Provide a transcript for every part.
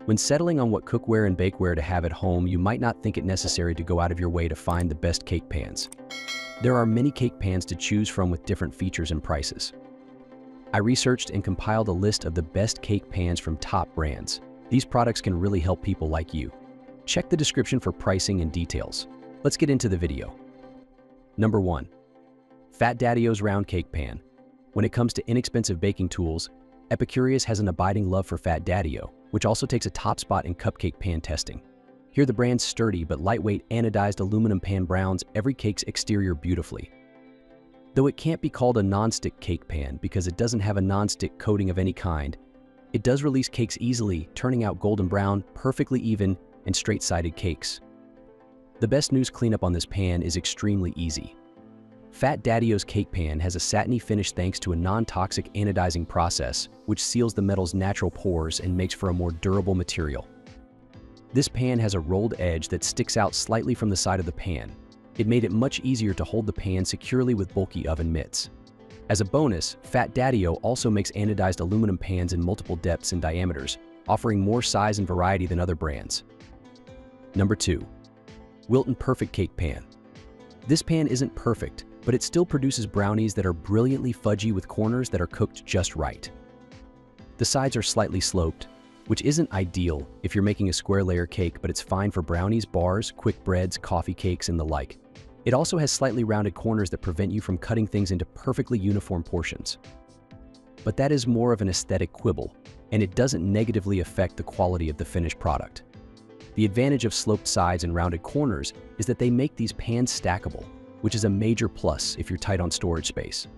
When settling on what cookware and bakeware to have at home, you might not think it necessary to go out of your way to find the best cake pans. There are many cake pans to choose from with different features and prices. I researched and compiled a list of the best cake pans from top brands. These products can really help people like you. Check the description for pricing and details. Let's get into the video. Number 1. Fat Daddy-O's Round Cake Pan. When it comes to inexpensive baking tools, Epicurious has an abiding love for Fat Daddy-O, which also takes a top spot in cupcake pan testing. Here the brand's sturdy but lightweight anodized aluminum pan browns every cake's exterior beautifully. Though it can't be called a non-stick cake pan because it doesn't have a non-stick coating of any kind, it does release cakes easily, turning out golden brown, perfectly even, and straight-sided cakes. The best news cleanup on this pan is extremely easy. Fat Daddy-O's cake pan has a satiny finish thanks to a non-toxic anodizing process, which seals the metal's natural pores and makes for a more durable material. This pan has a rolled edge that sticks out slightly from the side of the pan. It made it much easier to hold the pan securely with bulky oven mitts. As a bonus, Fat Daddy-O also makes anodized aluminum pans in multiple depths and diameters, offering more size and variety than other brands. Number 2. Wilton Perfect Cake Pan. This pan isn't perfect, but it still produces brownies that are brilliantly fudgy with corners that are cooked just right. The sides are slightly sloped, which isn't ideal if you're making a square layer cake, but it's fine for brownies, bars, quick breads, coffee cakes, and the like. It also has slightly rounded corners that prevent you from cutting things into perfectly uniform portions. But that is more of an aesthetic quibble, and it doesn't negatively affect the quality of the finished product. The advantage of sloped sides and rounded corners is that they make these pans stackable, which is a major plus if you're tight on storage space.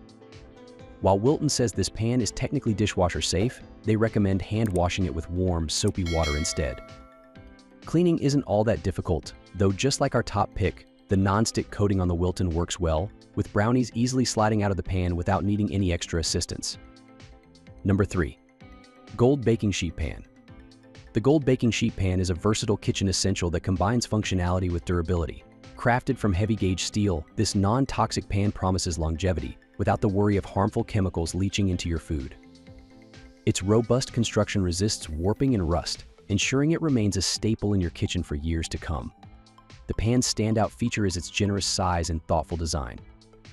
While Wilton says this pan is technically dishwasher safe, they recommend hand washing it with warm, soapy water instead. Cleaning isn't all that difficult, though just like our top pick, the non-stick coating on the Wilton works well, with brownies easily sliding out of the pan without needing any extra assistance. Number 3. Gold Baking Sheet Pan. The Gold Baking Sheet Pan is a versatile kitchen essential that combines functionality with durability. Crafted from heavy-gauge steel, this non-toxic pan promises longevity without the worry of harmful chemicals leaching into your food. Its robust construction resists warping and rust, ensuring it remains a staple in your kitchen for years to come. The pan's standout feature is its generous size and thoughtful design.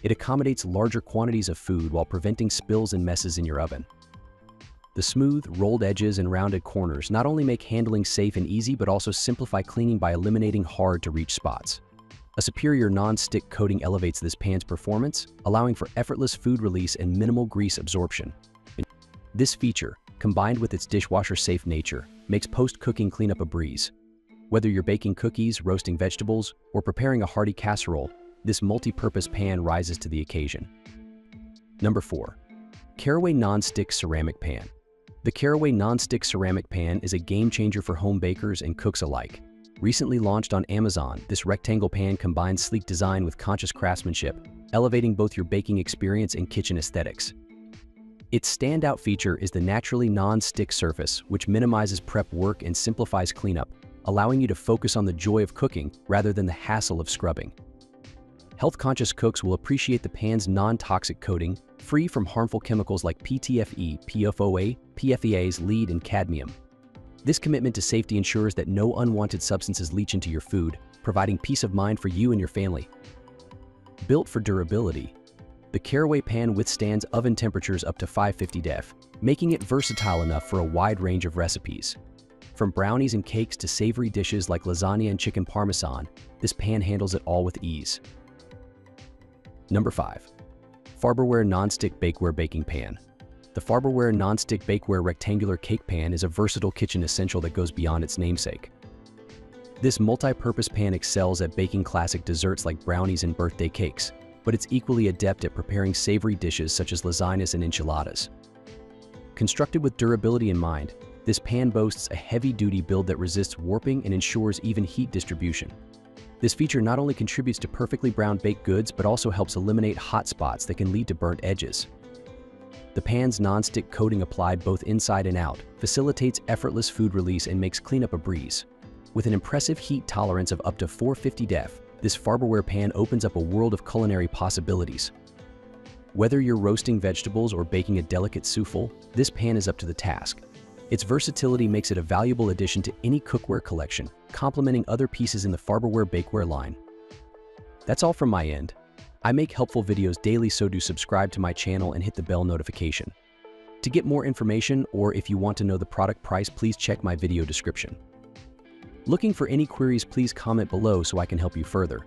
It accommodates larger quantities of food while preventing spills and messes in your oven. The smooth, rolled edges and rounded corners not only make handling safe and easy, but also simplify cleaning by eliminating hard-to-reach spots. A superior non-stick coating elevates this pan's performance, allowing for effortless food release and minimal grease absorption. This feature, combined with its dishwasher-safe nature, makes post-cooking cleanup a breeze. Whether you're baking cookies, roasting vegetables, or preparing a hearty casserole, this multi-purpose pan rises to the occasion. Number 4. Caraway Non-Stick Ceramic Pan. The Caraway Non-Stick Ceramic Pan is a game-changer for home bakers and cooks alike. Recently launched on Amazon, this rectangle pan combines sleek design with conscious craftsmanship, elevating both your baking experience and kitchen aesthetics. Its standout feature is the naturally non-stick surface, which minimizes prep work and simplifies cleanup, allowing you to focus on the joy of cooking rather than the hassle of scrubbing. Health-conscious cooks will appreciate the pan's non-toxic coating, free from harmful chemicals like PTFE, PFOA, PFEAs, lead, and cadmium. This commitment to safety ensures that no unwanted substances leach into your food, providing peace of mind for you and your family. Built for durability, the Caraway pan withstands oven temperatures up to 550 degrees, making it versatile enough for a wide range of recipes. From brownies and cakes to savory dishes like lasagna and chicken parmesan, this pan handles it all with ease. Number 5. Farberware Non-Stick Bakeware Baking Pan. The Farberware Non-Stick Bakeware Rectangular Cake Pan is a versatile kitchen essential that goes beyond its namesake. This multi-purpose pan excels at baking classic desserts like brownies and birthday cakes, but it's equally adept at preparing savory dishes such as lasagnas and enchiladas. Constructed with durability in mind, this pan boasts a heavy-duty build that resists warping and ensures even heat distribution. This feature not only contributes to perfectly browned baked goods, but also helps eliminate hot spots that can lead to burnt edges. The pan's non-stick coating applied both inside and out facilitates effortless food release and makes cleanup a breeze. With an impressive heat tolerance of up to 450 degrees, this Farberware pan opens up a world of culinary possibilities. Whether you're roasting vegetables or baking a delicate souffle, this pan is up to the task. Its versatility makes it a valuable addition to any cookware collection, complementing other pieces in the Farberware bakeware line. That's all from my end. I make helpful videos daily, so do subscribe to my channel and hit the bell notification. To get more information, or if you want to know the product price, please check my video description. Looking for any queries, please comment below so I can help you further.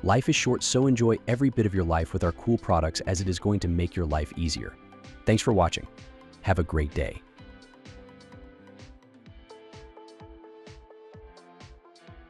Life is short, so enjoy every bit of your life with our cool products, as it is going to make your life easier. Thanks for watching. Have a great day.